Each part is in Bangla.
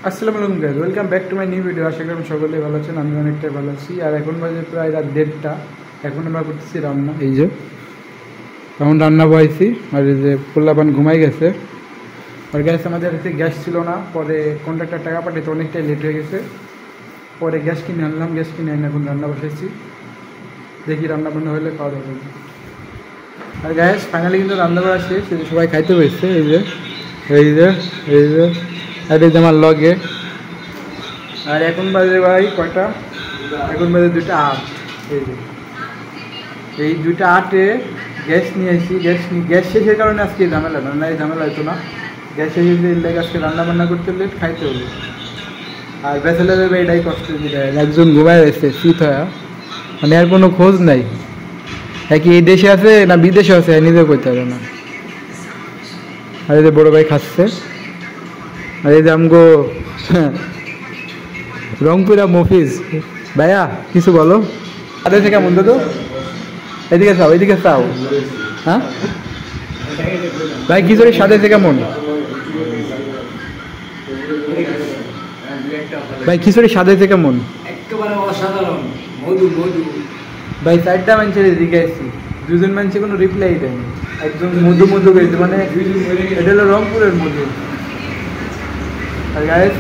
আসসালামু আলাইকুম guys, welcome back to my new video. আশা করি সকলেই ভালো আছেন, আমি অনেকটাই ভালো আছি। আর এখন বাজে প্রায় রাত 1:30। এখন আমরা করতেছি রান্না। এই যে এখন রান্না বসাইছি, আর এই যে পোলাপান ঘুমাই গেছে। আর গ্যাস আমাদের কাছে গ্যাস ছিল না, পরে কন্ট্রাক্টর টাকা পাঠাইতে অনেকটাই লেট হয়ে গেছে। পরে গ্যাস কিনে আনলাম, গ্যাস কিনে আনি এখন রান্না বসাইছি। দেখি রান্না বান্না হলে খাওয়া দাওয়া করবো। আর গ্যাস ফাইনালি কিন্তু রান্না করা শেষ, সবাই খাইতে বসছে। এই যে এই যে এই যে আর এই যে আমার লগে। আর এখন বাজে ভাই কয়টা? এখন বাজে 2:08। এই যে এই 2:08-এ গ্যাস নিয়ে আসি। গ্যাস শেষের কারণে আজকে ঝামেলা, না এই ঝামেলা হতো না। গ্যাস শেষে লেগে আজকে রান্না বান্না করতে লেট, খাইতে হলো। আর ব্যাচেলারের এটাই কষ্ট দিতে, একজন ঘুমায় রয়েছে শীত হয়, মানে আর কোনো খোঁজ নাই। কি এই দেশে আছে না বিদেশে আছে নিজেও করতে হবে না। আর এই যে বড় ভাই খাচ্ছে। আর এই যে আমগো রংপুরা মফিজ ভাইয়া, কিছু বলো। সাদে থেকে কেমন দাদু? এদিকে চাও, এদিকে চাও। হ্যাঁ ভাই, খিচুড়ি সাদে থেকে কেমন ভাই? খিচুড়ি সাদে থেকে কেমন? একেবারে অসাধারণ। মধু মধু ভাই 4টা মানুষের এদিকে আসছি, 2জন মানুষ কোনো রিপ্লাই দেয়নি। একজন মধু মধু গেছে, মানে এটা হলো রংপুরের মধু। আর গাইস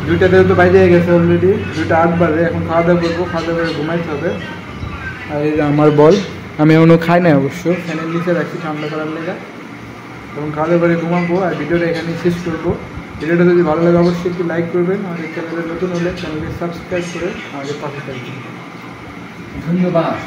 2টাতে তো বাইরে গেছে অলরেডি, 2:08 বাজে। এখন খাওয়া দাওয়া করবো, খাওয়া দাওয়া করে ঘুমাইতে হবে। আর এই যে আমার বল, আমি এখনও খাই নাই অবশ্য, ফ্যানের নিচে রাখছি ঠান্ডা করার লেগে। এবং খাওয়া দাওয়া করে ঘুমাবো। আর ভিডিওটা এখানে শেষ করবো। ভিডিওটা যদি ভালো লাগে অবশ্যই একটু লাইক করবেন। আমাদের চ্যানেলে নতুন হলে চ্যানেলকে সাবস্ক্রাইব করে আমাদের পাশে থাকবেন। ধন্যবাদ।